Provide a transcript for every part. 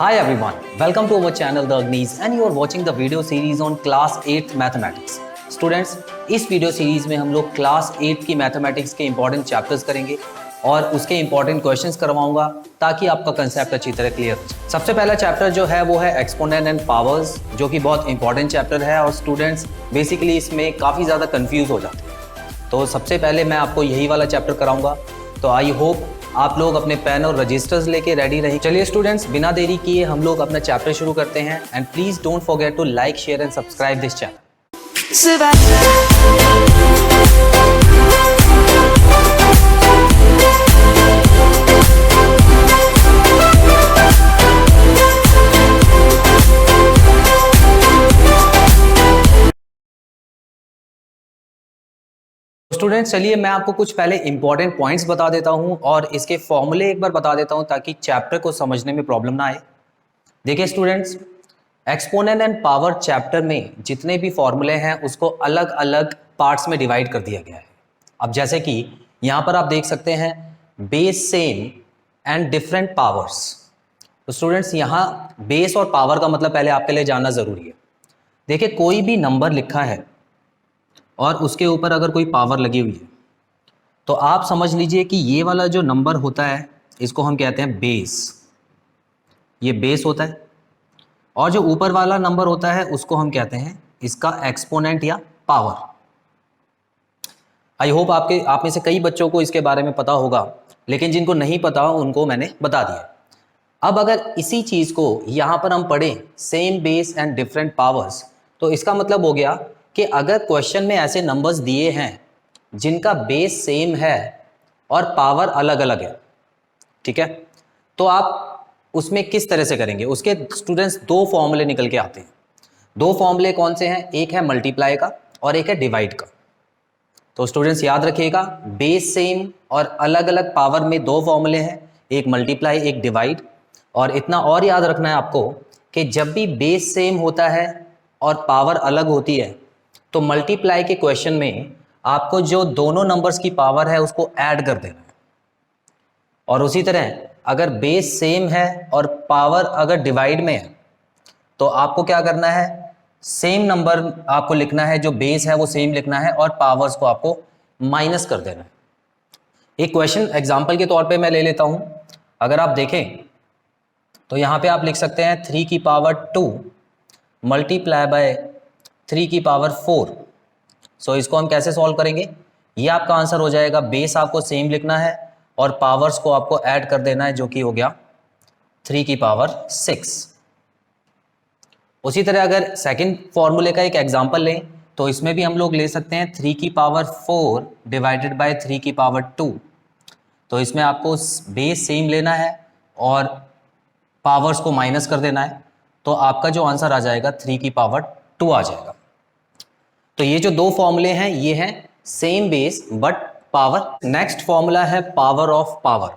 Hi everyone, welcome to our channel The Agnis and you are watching the video series on class 8th mathematics. Students, इस video series में हम लोग class 8 की mathematics के important chapters करेंगे और उसके इंपॉर्टेंट क्वेश्चंस करवाऊंगा ताकि आपका कंसेप्ट अच्छी तरह क्लियर हो जाए। सबसे पहला चैप्टर जो है वो है एक्सपोनेंट एंड पावर्स, जो कि बहुत इंपॉर्टेंट चैप्टर है और स्टूडेंट्स बेसिकली इसमें काफ़ी ज़्यादा कन्फ्यूज हो जाते हैं। तो सबसे पहले मैं आपको यही वाला चैप्टर कराऊंगा, तो आई होप आप लोग अपने पेन और रजिस्टर्स लेके रेडी रहें। चलिए स्टूडेंट्स, बिना देरी किए हम लोग अपना चैप्टर शुरू करते हैं and please don't forget to like, share and subscribe this channel. Students चलिए मैं आपको कुछ पहले इंपॉर्टेंट पॉइंट्स बता देता हूं और इसके फॉर्मूले एक बार बता देता हूं ताकि चैप्टर को समझने में प्रॉब्लम ना आए। देखिए students, exponent and power chapter में जितने भी फॉर्मूले हैं उसको अलग अलग पार्ट्स में डिवाइड कर दिया गया है। अब जैसे कि यहां पर आप देख सकते हैं base, same and different powers. तो स्टूडेंट्स यहां बेस और पावर का मतलब पहले आपके लिए जानना जरूरी है। देखिए कोई भी नंबर लिखा है और उसके ऊपर अगर कोई पावर लगी हुई है तो आप समझ लीजिए कि ये वाला जो नंबर होता है इसको हम कहते हैं बेस, ये बेस होता है, और जो ऊपर वाला नंबर होता है उसको हम कहते हैं इसका एक्सपोनेंट या पावर। आई होप आप में से कई बच्चों को इसके बारे में पता होगा, लेकिन जिनको नहीं पता उनको मैंने बता दिया। अब अगर इसी चीज को यहां पर हम पढ़ें same base and different powers, तो इसका मतलब हो गया कि अगर क्वेश्चन में ऐसे नंबर्स दिए हैं जिनका बेस सेम है और पावर अलग अलग है, ठीक है, तो आप उसमें किस तरह से करेंगे, उसके स्टूडेंट्स दो फॉर्मूले निकल के आते हैं। दो फॉर्मूले कौन से हैं? एक है मल्टीप्लाई का और एक है डिवाइड का। तो स्टूडेंट्स याद रखिएगा, बेस सेम और अलग अलग पावर में दो फॉर्मूले हैं, एक मल्टीप्लाई एक डिवाइड। और इतना और याद रखना है आपको कि जब भी बेस सेम होता है और पावर अलग होती है तो मल्टीप्लाई के क्वेश्चन में आपको जो दोनों नंबर्स की पावर है उसको ऐड कर देना है। और उसी तरह अगर बेस सेम है और पावर अगर डिवाइड में है तो आपको क्या करना है, सेम नंबर आपको लिखना है, जो बेस है वो सेम लिखना है और पावर्स को आपको माइनस कर देना है। एक क्वेश्चन एग्जांपल के तौर पे मैं ले लेता हूं। अगर आप देखें तो यहां पे आप लिख सकते हैं 3 की पावर 2 मल्टीप्लाई बाय 3 की पावर 4। सो इसको हम कैसे सॉल्व करेंगे? ये आपका आंसर हो जाएगा, बेस आपको सेम लिखना है और पावर्स को आपको ऐड कर देना है, जो कि हो गया 3 की पावर 6। उसी तरह अगर सेकंड फॉर्मूले का एक एग्जांपल लें तो इसमें भी हम लोग ले सकते हैं 3 की पावर 4 डिवाइडेड बाय 3 की पावर 2। तो इसमें आपको बेस सेम लेना है और पावर्स को माइनस कर देना है, तो आपका जो आंसर आ जाएगा 3 की पावर 2 आ जाएगा। तो ये जो दो फॉर्मूले हैं ये हैं same base but power. Next formula है पावर ऑफ पावर।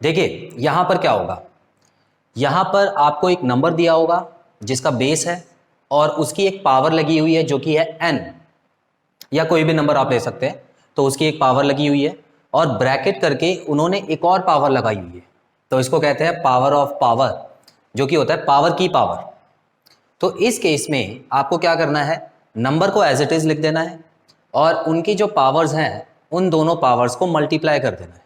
देखिए यहां पर क्या होगा, यहां पर आपको एक नंबर दिया होगा जिसका बेस है और उसकी एक पावर लगी हुई है जो कि है n, या कोई भी नंबर आप ले सकते हैं, तो उसकी एक पावर लगी हुई है और ब्रैकेट करके उन्होंने एक और पावर लगाई हुई है, तो इसको कहते हैं पावर ऑफ पावर, जो कि होता है पावर की पावर। तो इस केस में आपको क्या करना है, नंबर को एज इट इज लिख देना है और उनकी जो पावर्स हैं उन दोनों पावर्स को मल्टीप्लाई कर देना है।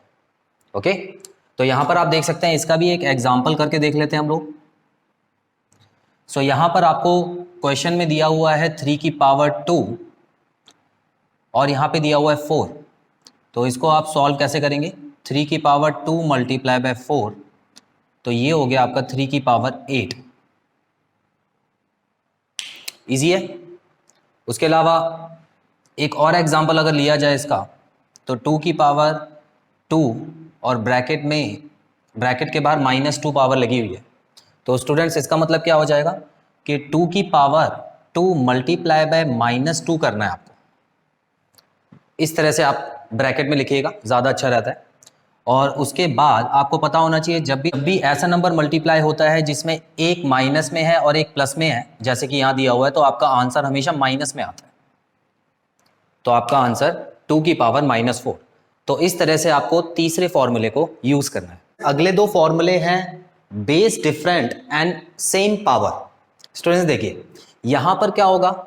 ओके, तो यहां पर आप देख सकते हैं, इसका भी एक एग्जांपल करके देख लेते हैं हम लोग। सो यहां पर आपको क्वेश्चन में दिया हुआ है 3 की पावर 2 और यहां पे दिया हुआ है 4। तो इसको आप सॉल्व कैसे करेंगे? 3 की पावर 2 मल्टीप्लाई बाय 4, तो ये हो गया आपका 3 की पावर 8। इजी है। उसके अलावा एक और एग्जांपल अगर लिया जाए इसका, तो 2 की पावर 2 और ब्रैकेट के बाहर -2 पावर लगी हुई है, तो स्टूडेंट्स इसका मतलब क्या हो जाएगा कि 2 की पावर 2 मल्टीप्लाई बाय -2 करना है आपको। इस तरह से आप ब्रैकेट में लिखिएगा, ज़्यादा अच्छा रहता है। और उसके बाद आपको पता होना चाहिए जब भी ऐसा नंबर मल्टीप्लाई होता है जिसमें एक माइनस में है और एक प्लस में है, जैसे कि यहाँ दिया हुआ है, तो आपका आंसर हमेशा माइनस में आता है, तो आपका आंसर 2 की पावर -4। तो इस तरह से आपको तीसरे फॉर्मूले को यूज करना है। अगले दो फॉर्मूले हैं base different and same power. Students देखिए यहां पर क्या होगा,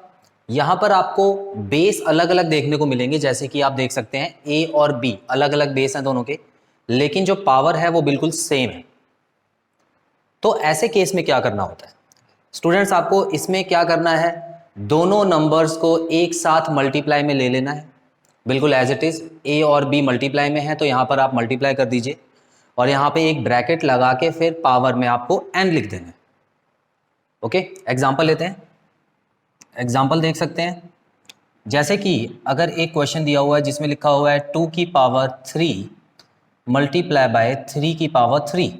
यहां पर आपको बेस अलग अलग देखने को मिलेंगे, जैसे कि आप देख सकते हैं ए और बी अलग अलग बेस हैं दोनों के, लेकिन जो पावर है वो बिल्कुल सेम है। तो ऐसे केस में क्या करना होता है स्टूडेंट्स, आपको इसमें क्या करना है, दोनों नंबर्स को एक साथ मल्टीप्लाई में ले लेना है, बिल्कुल एज इट इज। ए और बी मल्टीप्लाई में है तो यहां पर आप मल्टीप्लाई कर दीजिए और यहां पे एक ब्रैकेट लगा के फिर पावर में आपको एन लिख देना है। ओके, एग्जाम्पल लेते हैं, एग्जाम्पल देख सकते हैं। जैसे कि अगर एक क्वेश्चन दिया हुआ है जिसमें लिखा हुआ है 2 की पावर 3 मल्टीप्लाई बाय 3 की पावर 3।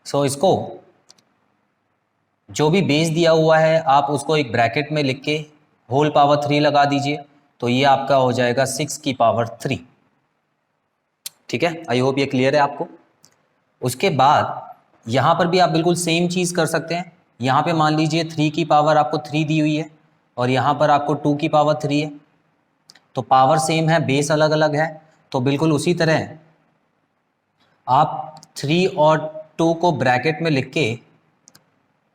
सो इसको जो भी बेस दिया हुआ है आप उसको एक ब्रैकेट में लिख के होल पावर 3 लगा दीजिए, तो ये आपका हो जाएगा 6 की पावर 3। ठीक है, आई होप ये क्लियर है आपको। उसके बाद यहाँ पर भी आप बिल्कुल सेम चीज़ कर सकते हैं। यहाँ पे मान लीजिए 3 की पावर आपको 3 दी हुई है और यहाँ पर आपको 2 की पावर 3 है, तो पावर सेम है, बेस अलग अलग है, तो बिल्कुल उसी तरह आप 3 और 2 को ब्रैकेट में लिख के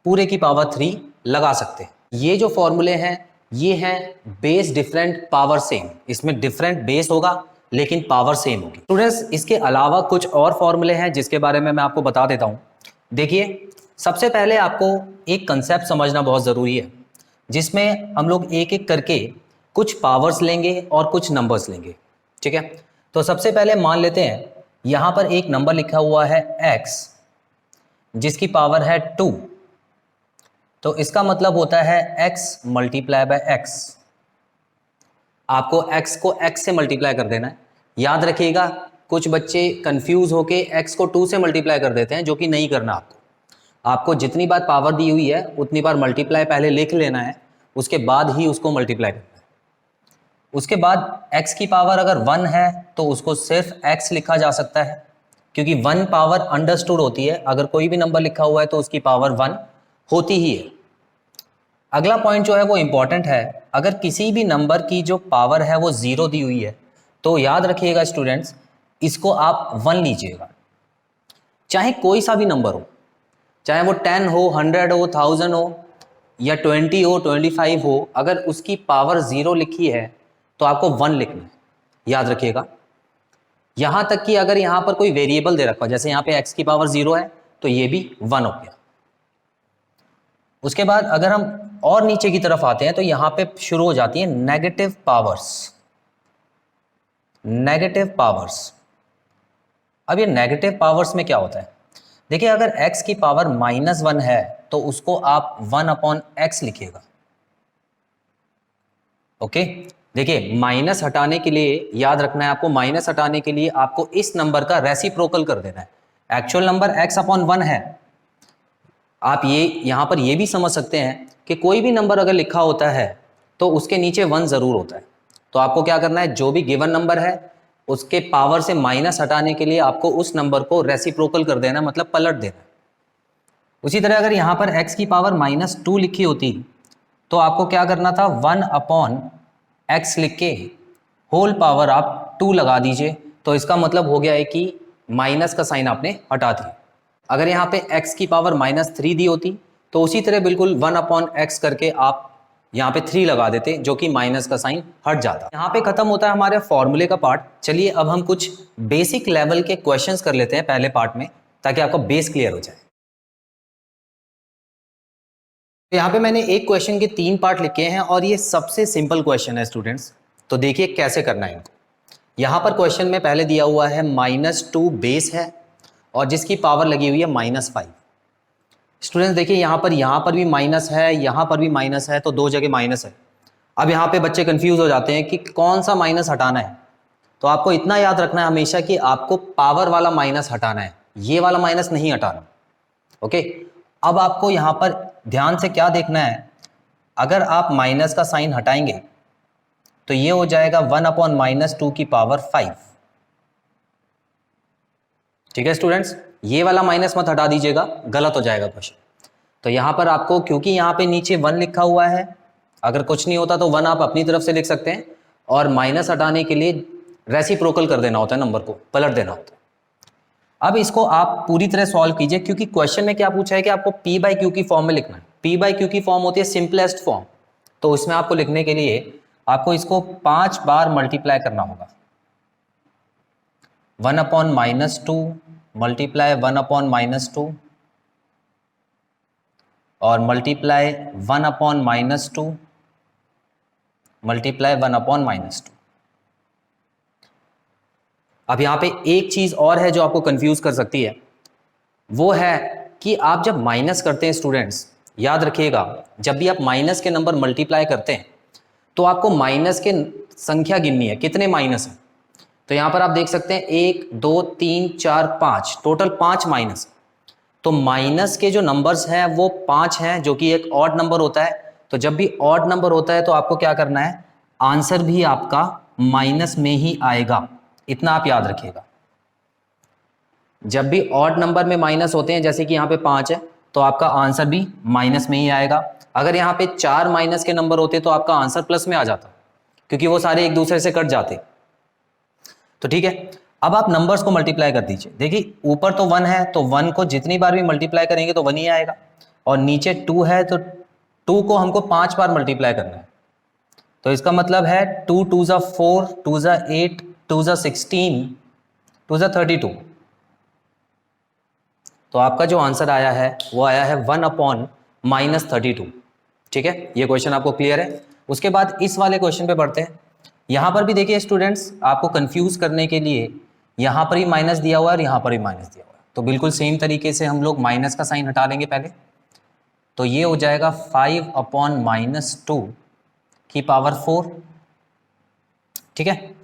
पूरे की पावर 3 लगा सकते हैं। ये जो फॉर्मूले हैं ये हैं बेस डिफरेंट पावर सेम, इसमें डिफरेंट बेस होगा लेकिन पावर सेम होगी। स्टूडेंट्स इसके अलावा कुछ और फॉर्मूले हैं जिसके बारे में मैं आपको बता देता हूं। देखिए सबसे पहले आपको एक कंसेप्ट समझना बहुत ज़रूरी है, जिसमें हम लोग एक एक करके कुछ पावर्स लेंगे और कुछ नंबर्स लेंगे। ठीक है, तो सबसे पहले मान लेते हैं यहाँ पर एक नंबर लिखा हुआ है x जिसकी पावर है 2, तो इसका मतलब होता है x मल्टीप्लाई बाय x। आपको x को x से मल्टीप्लाई कर देना है। याद रखिएगा कुछ बच्चे कंफ्यूज होके x को 2 से मल्टीप्लाई कर देते हैं, जो कि नहीं करना। आपको जितनी बार पावर दी हुई है उतनी बार मल्टीप्लाई पहले लिख लेना है, उसके बाद ही उसको मल्टीप्लाई करना है। उसके बाद x की पावर अगर 1 है तो उसको सिर्फ x लिखा जा सकता है, क्योंकि 1 पावर अंडरस्टूड होती है। अगर कोई भी नंबर लिखा हुआ है तो उसकी पावर 1 होती ही है। अगला पॉइंट जो है वो इंपॉर्टेंट है, अगर किसी भी नंबर की जो पावर है वो 0 दी हुई है तो याद रखिएगा स्टूडेंट्स, इसको आप 1 लीजिएगा। चाहे कोई सा भी नंबर हो, चाहे वो 10 हो, 100 हो, 1000 हो या 20 हो, 25 हो, अगर उसकी पावर 0 लिखी है तो आपको 1 लिखना है। याद रखिएगा, यहां तक कि अगर यहां पर कोई वेरिएबल दे रखा है, जैसे यहां पे x की पावर 0 है तो ये भी 1 हो गया। उसके बाद अगर हम और नीचे की तरफ आते हैं तो यहां पे शुरू हो जाती है नेगेटिव पावर्स। नेगेटिव पावर्स, अब ये नेगेटिव पावर्स में क्या होता है, देखिए अगर x की पावर -1 है तो उसको आप 1/x लिखिएगा। ओके, देखिए माइनस हटाने के लिए याद रखना है आपको, माइनस हटाने के लिए आपको इस नंबर का रेसिप्रोकल कर देना है। एक्चुअल नंबर x/1 है। आप ये यहां पर ये भी समझ सकते हैं कि कोई भी नंबर अगर लिखा होता है तो उसके नीचे 1 जरूर होता है। तो आपको क्या करना है, जो भी गिवन नंबर है उसके पावर से माइनस हटाने के लिए आपको उस नंबर को रेसिप्रोकल कर देना, मतलब पलट देना। उसी तरह अगर यहाँ पर x की पावर -2 लिखी होती तो आपको क्या करना था, 1/x लिख के होल पावर आप 2 लगा दीजिए, तो इसका मतलब हो गया है कि माइनस का साइन आपने हटा दिया। अगर यहाँ पे x की पावर -3 दी होती तो उसी तरह बिल्कुल 1/x करके आप यहाँ पे 3 लगा देते, जो कि माइनस का साइन हट जाता। यहाँ पे खत्म होता है हमारे फॉर्मूले का पार्ट। चलिए अब हम कुछ बेसिक लेवल के क्वेश्चंस कर लेते हैं पहले पार्ट में, ताकि आपको बेस क्लियर हो जाए। तो यहाँ पे मैंने एक क्वेश्चन के 3 पार्ट लिखे हैं और ये सबसे सिंपल क्वेश्चन है स्टूडेंट्स, तो देखिए कैसे करना है इनको। यहाँ पर क्वेश्चन में पहले दिया हुआ है -2 बेस है और जिसकी पावर लगी हुई है -5। स्टूडेंट्स देखिए यहाँ पर भी माइनस है, यहाँ पर भी माइनस है, तो 2 जगह माइनस है। अब यहाँ पे बच्चे कंफ्यूज हो जाते हैं कि कौन सा माइनस हटाना है। तो आपको इतना याद रखना है हमेशा कि आपको पावर वाला माइनस हटाना है, ये वाला माइनस नहीं हटाना। ओके, अब आपको यहाँ पर ध्यान से क्या देखना है, अगर आप माइनस का साइन हटाएंगे तो ये हो जाएगा 1/-2 की पावर 5। ठीक है स्टूडेंट्स, ये वाला माइनस मत हटा दीजिएगा, गलत हो जाएगा क्वेश्चन। तो यहाँ पर आपको, क्योंकि यहाँ पे नीचे 1 लिखा हुआ है, अगर कुछ नहीं होता तो 1 आप अपनी तरफ से लिख सकते हैं, और माइनस हटाने के लिए रेसिप्रोकल कर देना होता है, नंबर को पलट देना होता है। अब इसको आप पूरी तरह सॉल्व कीजिए, क्योंकि क्वेश्चन में क्या पूछा है कि आपको पी बाई क्यू की फॉर्म में लिखना है। पी बाई क्यू की फॉर्म होती है सिंपलेस्ट फॉर्म, तो उसमें आपको लिखने के लिए आपको इसको 5 बार मल्टीप्लाई करना होगा। 1/-2 मल्टीप्लाई 1/-2 और मल्टीप्लाई 1/-2 मल्टीप्लाई 1/-2। अब यहां पे एक चीज और है जो आपको कंफ्यूज कर सकती है, वो है कि आप जब माइनस करते हैं स्टूडेंट्स, याद रखिएगा जब भी आप माइनस के नंबर मल्टीप्लाई करते हैं तो आपको माइनस के संख्या गिननी है, कितने माइनस है। तो यहां पर आप देख सकते हैं 1 2 3 4 5, टोटल 5 माइनस। तो माइनस के जो नंबर्स हैं वो 5 हैं, जो कि एक ऑड नंबर होता है। तो जब भी ऑड नंबर होता है तो आपको क्या करना है, आंसर भी आपका माइनस में ही आएगा, इतना आप याद रखिएगा। जब भी ऑड नंबर में माइनस होते हैं, जैसे कि यहाँ पे 5 है, तो आपका आंसर भी माइनस में ही आएगा। अगर यहाँ पे 4 माइनस के नंबर होते तो आपका आंसर प्लस में आ जाता, क्योंकि वो सारे एक दूसरे से कट जाते। तो ठीक है, अब आप नंबर्स को मल्टीप्लाई कर दीजिए। देखिए ऊपर तो 1 है, तो 1 को जितनी बार भी मल्टीप्लाई करेंगे तो 1 ही आएगा, और नीचे 2 है तो 2 को हमको 5 बार मल्टीप्लाई करना है। तो इसका मतलब है 2 2 ज़ा 4, 2 ज़ा 8, 2 ज़ा 16, 2 ज़ा 32। तो आपका जो आंसर आया है वो आया है 1/-32। ठीक है, ये क्वेश्चन आपको क्लियर है। उसके बाद इस वाले क्वेश्चन पे बढ़ते हैं। यहाँ पर भी देखिए स्टूडेंट्स, आपको कंफ्यूज करने के लिए यहाँ पर ही माइनस दिया हुआ है और यहाँ पर भी माइनस दिया हुआ है, तो बिल्कुल सेम तरीके से हम लोग माइनस का साइन हटा लेंगे पहले। तो ये हो जाएगा 5/-2 की पावर 4। ठीक है,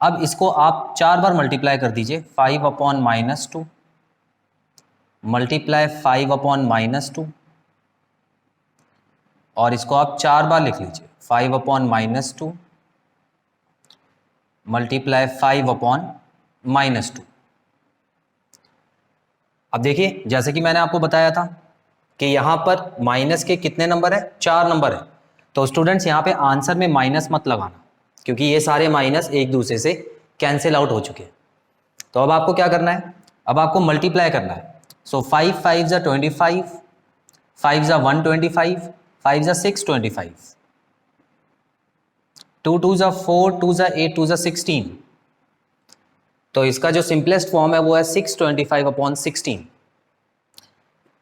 अब इसको आप 4 बार मल्टीप्लाई कर दीजिए, 5/-2 मल्टीप्लाई 5/-2, और इसको आप 4 बार लिख लीजिए, 5/-2 मल्टीप्लाई 5/-2। अब देखिए जैसे कि मैंने आपको बताया था कि यहाँ पर माइनस के कितने नंबर है, 4 नंबर है। तो स्टूडेंट्स यहाँ पे आंसर में माइनस मत लगाना, क्योंकि ये सारे माइनस एक दूसरे से कैंसिल आउट हो चुके हैं। तो अब आपको क्या करना है, अब आपको मल्टीप्लाई करना है। सो 5 5 ज़ा 25, 5 ज़ा 125, 5 ज़ा 625, 2 2 ज़ा 4, 2 ज़ा 8, 2 ज़ा 16। तो इसका जो सिंपलेस्ट फॉर्म है वो है 625/16।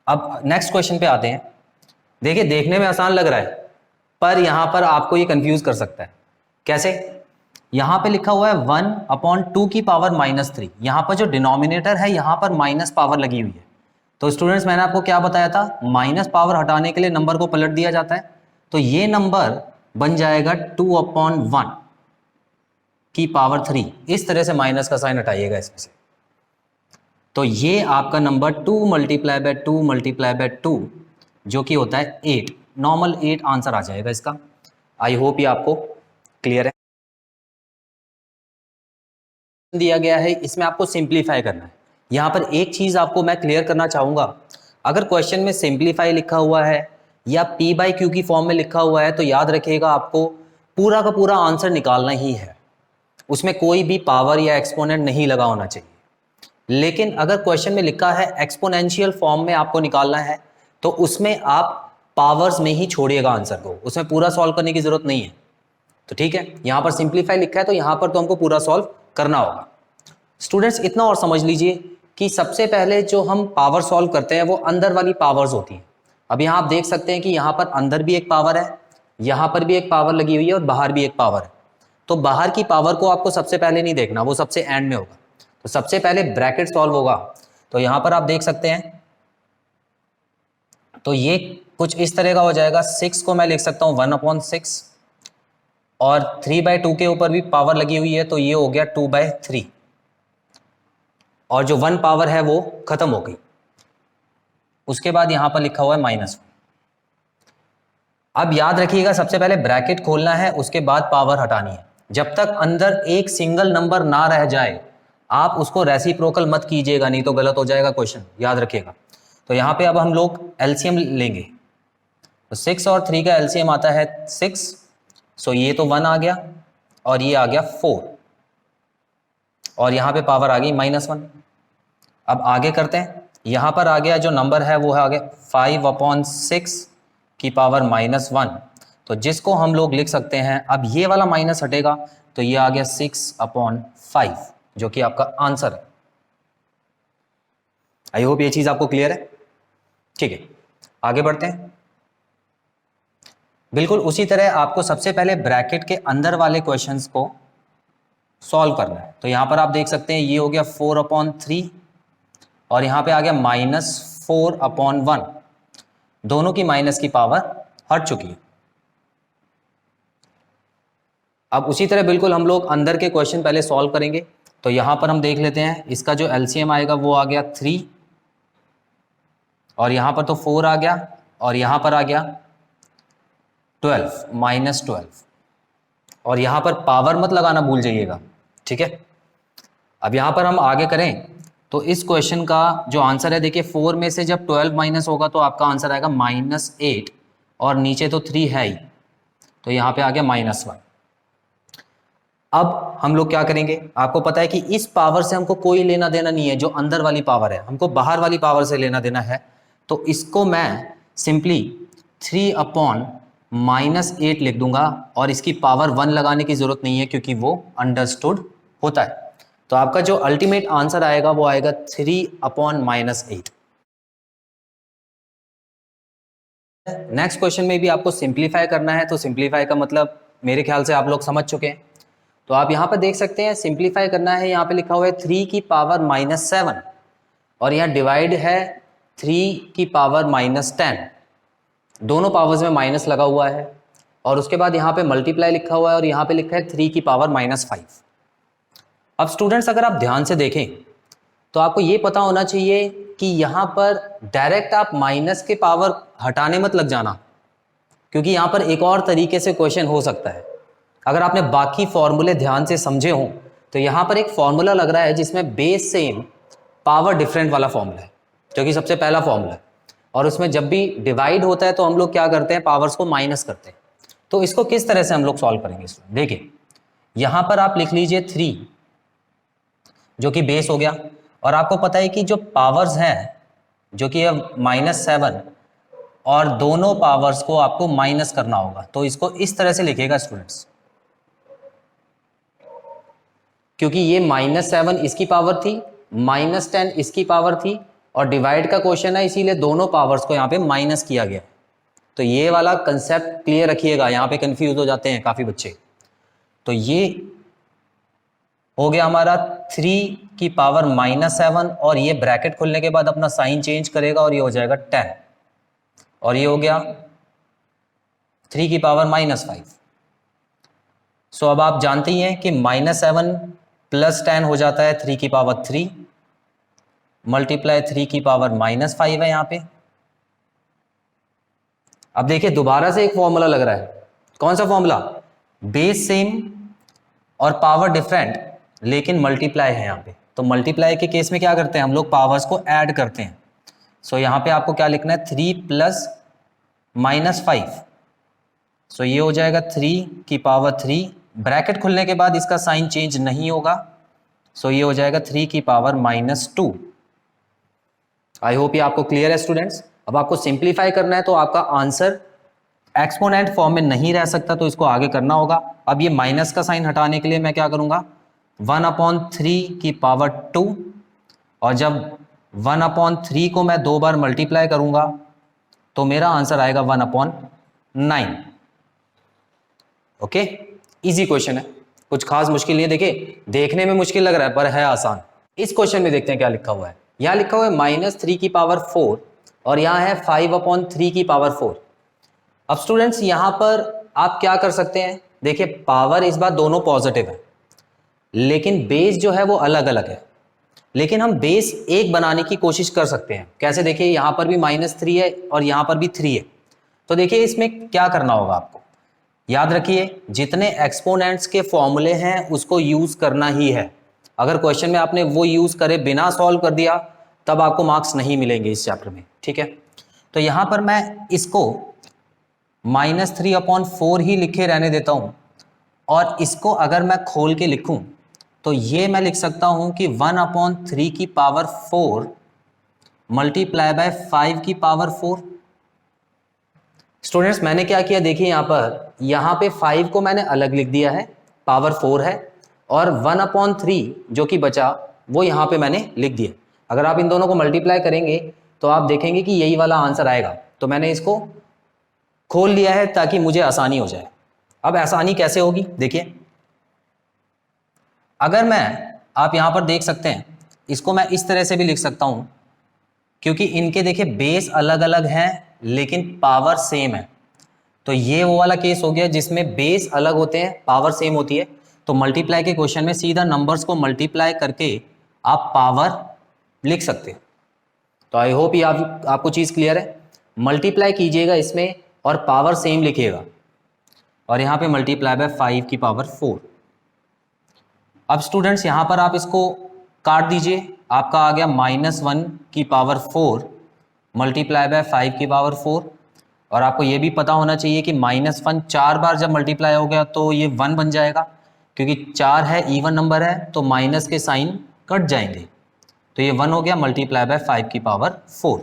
अब नेक्स्ट क्वेश्चन पे आते हैं। देखिए देखने में आसान लग रहा है, पर यहां पर आपको ये कंफ्यूज कर सकता है। कैसे, यहां पे लिखा हुआ है 1/2 की पावर -3, यहां पर जो डिनोमिनेटर है यहां पर माइनस पावर लगी हुई है। तो स्टूडेंट्स मैंने आपको क्या बताया था, माइनस पावर हटाने के लिए नंबर को पलट दिया जाता है। तो ये नंबर बन जाएगा 2/1 की पावर 3। इस तरह से माइनस का साइन हटाइएगा इसमें से। तो ये आपका नंबर 2 × 2 × 2 जो कि होता है 8, नॉर्मल 8 आंसर आ जाएगा इसका। आई होप ये आपको क्लियर है। दिया गया है, इसमें आपको सिंप्लीफाई करना है। यहाँ पर एक चीज़ आपको मैं क्लियर करना चाहूँगा, अगर क्वेश्चन में सिंप्लीफाई लिखा हुआ है या p/q की फॉर्म में लिखा हुआ है, तो याद रखिएगा आपको पूरा का पूरा आंसर निकालना ही है, उसमें कोई भी पावर या एक्सपोनेंट नहीं लगा होना चाहिए। लेकिन अगर क्वेश्चन में लिखा है एक्सपोनेंशियल फॉर्म में आपको निकालना है, तो उसमें आप पावर्स में ही छोड़िएगा आंसर को, उसमें पूरा सॉल्व करने की जरूरत नहीं है। तो ठीक है, यहाँ पर सिंप्लीफाई लिखा है तो यहाँ पर तो हमको पूरा सॉल्व करना होगा। स्टूडेंट्स इतना और समझ लीजिए कि सबसे पहले जो हम पावर सॉल्व करते हैं वो अंदर वाली पावर्स होती हैं। अब यहाँ आप देख सकते हैं कि यहाँ पर अंदर भी एक पावर है, यहाँ पर भी एक पावर लगी हुई है और बाहर भी एक पावर है। तो बाहर की पावर को आपको सबसे पहले नहीं देखना, वो सबसे एंड में होगा। तो सबसे पहले ब्रैकेट सॉल्व होगा। तो यहाँ पर आप देख सकते हैं, तो ये कुछ इस तरह का हो जाएगा। 6 को मैं लिख सकता हूँ 1/6, और 3/2 के ऊपर भी पावर लगी हुई है तो ये हो गया 2/3, और जो 1 पावर है वो खत्म हो गई। उसके बाद यहां पर लिखा हुआ है -1। अब याद रखिएगा सबसे पहले ब्रैकेट खोलना है, उसके बाद पावर हटानी है। जब तक अंदर एक सिंगल नंबर ना रह जाए आप उसको रेसिप्रोकल मत कीजिएगा, नहीं तो गलत हो जाएगा क्वेश्चन, याद रखिएगा। तो यहाँ पे अब हम लोग एलसीएम लेंगे। तो 6 और 3 का एलसीएम आता है 6। सो ये तो 1 आ गया और ये आ गया 4, और यहाँ पे पावर आ गई -1। अब आगे करते हैं। यहाँ पर आ गया जो नंबर है वो है आगे 5/6 की पावर -1, तो जिसको हम लोग लिख सकते हैं, अब ये वाला माइनस हटेगा तो ये आ गया 6/5, जो कि आपका आंसर है। आई होप ये चीज आपको क्लियर है। ठीक है, आगे बढ़ते हैं। बिल्कुल उसी तरह आपको सबसे पहले ब्रैकेट के अंदर वाले क्वेश्चंस को सॉल्व करना है। तो यहां पर आप देख सकते हैं ये हो गया 4/3 और यहां पे आ गया -4/1, दोनों की माइनस की पावर हट चुकी है। अब उसी तरह बिल्कुल हम लोग अंदर के क्वेश्चन पहले सॉल्व करेंगे। तो यहां पर हम देख लेते हैं, इसका जो एलसीएम आएगा वो आ गया 3 और यहां पर तो 4 आ गया और यहां पर आ गया 12 -12 और यहां पर पावर मत लगाना भूल जाइएगा, ठीक है। अब यहां पर हम आगे करें तो इस क्वेश्चन का जो आंसर है, देखिए 4 में से जब 12 माइनस होगा तो आपका आंसर आएगा -8 और नीचे तो 3 है ही, तो यहां पे आ गया -1। अब हम लोग क्या करेंगे, आपको पता है कि इस पावर से हमको कोई लेना देना नहीं है, जो अंदर वाली पावर है हमको बाहर वाली पावर से लेना देना है। तो इसको मैं सिंपली 3/-8 लिख दूंगा और इसकी पावर 1 लगाने की जरूरत नहीं है क्योंकि वो अंडरस्टूड होता है। तो आपका जो अल्टीमेट आंसर आएगा वो आएगा 3/-8। नेक्स्ट क्वेश्चन में भी आपको सिंप्लीफाई करना है, तो सिंप्लीफाई का मतलब मेरे ख्याल से आप लोग समझ चुके हैं। तो आप यहां पर देख सकते हैं सिंप्लीफाई करना है, यहां पे लिखा हुआ है 3 की पावर -7 और यहां डिवाइड है 3 की पावर -10, दोनों पावर्स में माइनस लगा हुआ है और उसके बाद यहाँ पे मल्टीप्लाई लिखा हुआ है और यहाँ पे लिखा है 3 की पावर -5। अब स्टूडेंट्स अगर आप ध्यान से देखें तो आपको ये पता होना चाहिए कि यहाँ पर डायरेक्ट आप माइनस के पावर हटाने मत लग जाना, क्योंकि यहाँ पर एक और तरीके से क्वेश्चन हो सकता है। अगर आपने बाकी फॉर्मूले ध्यान से समझे हों तो यहाँ पर एक फॉर्मूला लग रहा है जिसमें बेस सेम पावर डिफरेंट वाला फॉर्मूला है, जो कि सबसे पहला फॉर्मूला है, और उसमें जब भी डिवाइड होता है तो हम लोग क्या करते हैं, पावर्स को माइनस करते हैं। तो इसको किस तरह से हम लोग सॉल्व करेंगे, देखिए यहां पर आप लिख लीजिए 3 जो कि बेस हो गया, और आपको पता है कि जो पावर्स हैं जो कि -7 और दोनों पावर्स को आपको माइनस करना होगा, तो इसको इस तरह से लिखेगा स्टूडेंट्स, क्योंकि ये -7 इसकी पावर थी, -10 इसकी पावर थी और डिवाइड का क्वेश्चन है, इसीलिए दोनों पावर्स को यहाँ पे माइनस किया गया। तो ये वाला कंसेप्ट क्लियर रखिएगा, यहाँ पे कंफ्यूज हो जाते हैं काफी बच्चे। तो ये हो गया हमारा 3 की पावर -7 और ये ब्रैकेट खुलने के बाद अपना साइन चेंज करेगा और ये हो जाएगा 10 और ये हो गया 3 की पावर -5। सो अब आप जानते ही हैं कि -7 + 10 हो जाता है 3 की पावर 3 मल्टीप्लाई 3 की पावर -5 है यहाँ पे। अब देखिए दोबारा से एक फॉर्मूला लग रहा है, कौन सा फॉर्मूला, बेस सेम और पावर डिफरेंट लेकिन मल्टीप्लाई है यहाँ पे। तो मल्टीप्लाई के केस में क्या करते हैं हम लोग, पावर्स को ऐड करते हैं। सो यहाँ पे आपको क्या लिखना है, 3 + -5, सो ये हो जाएगा 3 की पावर 3, ब्रैकेट खुलने के बाद इसका साइन चेंज नहीं होगा, सो ये हो जाएगा 3 की पावर -2। आई होप ये आपको क्लियर है स्टूडेंट्स। अब आपको सिंप्लीफाई करना है तो आपका आंसर एक्सपोनेंट फॉर्म में नहीं रह सकता, तो इसको आगे करना होगा। अब ये माइनस का साइन हटाने के लिए मैं क्या करूंगा, 1/3 की पावर 2, और जब 1/3 को मैं 2 बार मल्टीप्लाई करूंगा तो मेरा आंसर आएगा 1/9। ओके, इजी क्वेश्चन है, कुछ खास मुश्किल नहीं है। देखिए देखने में मुश्किल लग रहा है पर है आसान। इस क्वेश्चन में देखते हैं क्या लिखा हुआ है। यहां लिखा हुआ है -3 की पावर 4 और यहां है 5/3 की पावर 4। अब स्टूडेंट्स यहां पर आप क्या कर सकते हैं, देखिए पावर इस बार दोनों पॉजिटिव है लेकिन बेस जो है वो अलग अलग है, लेकिन हम बेस एक बनाने की कोशिश कर सकते हैं। कैसे, देखिए यहां पर भी -3 है और यहां पर भी 3 है। तो देखिए इसमें क्या करना होगा आपको, याद रखिए जितने एक्सपोनेंट्स के फॉर्मूले हैं उसको यूज करना ही है। अगर क्वेश्चन में आपने वो यूज करे बिना सॉल्व कर दिया तब आपको मार्क्स नहीं मिलेंगे इस चैप्टर में, ठीक है। तो यहां पर मैं इसको -3/4 ही लिखे रहने देता हूं, और इसको अगर मैं खोल के लिखूं तो ये मैं लिख सकता हूं कि 1/3 की पावर 4 मल्टीप्लाई बाय 5 की पावर 4। स्टूडेंट्स मैंने क्या किया देखिए, यहाँ पे 5 को मैंने अलग लिख दिया है, पावर 4 है, और 1/3 जो कि बचा वो यहाँ पे मैंने लिख दिया। अगर आप इन दोनों को मल्टीप्लाई करेंगे तो आप देखेंगे कि यही वाला आंसर आएगा। तो मैंने इसको खोल लिया है ताकि मुझे आसानी हो जाए। अब आसानी कैसे होगी देखिए, अगर आप यहाँ पर देख सकते हैं, इसको मैं इस तरह से भी लिख सकता हूँ, क्योंकि इनके देखिए बेस अलग अलग हैं लेकिन पावर सेम है। तो ये वो वाला केस हो गया जिसमें बेस अलग होते हैं, पावर सेम होती है। तो मल्टीप्लाई के क्वेश्चन में सीधा नंबर्स को मल्टीप्लाई करके आप पावर लिख सकते हैं। तो आई होप ये आपको चीज़ क्लियर है। मल्टीप्लाई कीजिएगा इसमें और पावर सेम लिखिएगा, और यहाँ पे मल्टीप्लाई बाय 5 की पावर 4। अब स्टूडेंट्स यहाँ पर आप इसको काट दीजिए, आपका आ गया -1 की पावर 4 मल्टीप्लाई बाय 5 की पावर 4। और आपको ये भी पता होना चाहिए कि -1 4 बार जब मल्टीप्लाई हो गया तो ये 1 बन जाएगा, क्योंकि 4 है इवन नंबर है तो माइनस के साइन कट जाएंगे। तो ये 1 हो गया मल्टीप्लाई बाय 5 की पावर 4।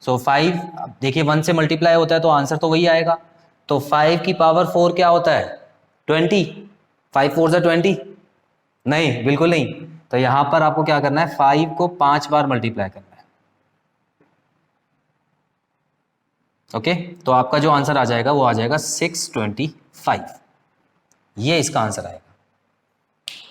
सो 5 देखिए 1 से मल्टीप्लाई होता है तो आंसर तो वही आएगा। तो 5 की पावर 4 क्या होता है? 20। 5 4 20? नहीं, बिल्कुल नहीं। तो यहां पर आपको क्या करना है, 5 को 5 बार मल्टीप्लाई करना है। ओके, तो आपका जो आंसर आ जाएगा वो आ जाएगा 625। ये इसका आंसर आएगा।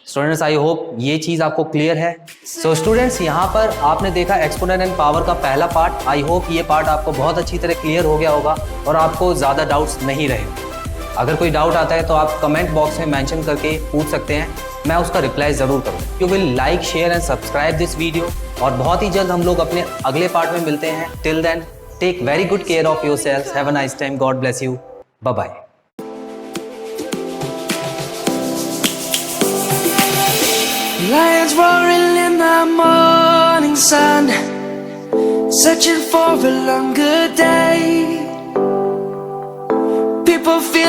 स्टूडेंट्स आई होप ये चीज़ आपको क्लियर है। सो स्टूडेंट्स यहाँ पर आपने देखा एक्सपोनेंट एंड पावर का पहला पार्ट। आई होप ये पार्ट आपको बहुत अच्छी तरह क्लियर हो गया होगा और आपको ज़्यादा डाउट्स नहीं रहे। अगर कोई डाउट आता है तो आप कमेंट बॉक्स में मेंशन करके पूछ सकते हैं, मैं उसका रिप्लाई ज़रूर करूँ। You will like share and subscribe this video, और बहुत ही जल्द हम लोग अपने अगले पार्ट में मिलते हैं। Till then take very good care of yourself. Have a nice time. God bless you. Bye bye. Lions roaring in the morning sun, searching for a longer day. People feel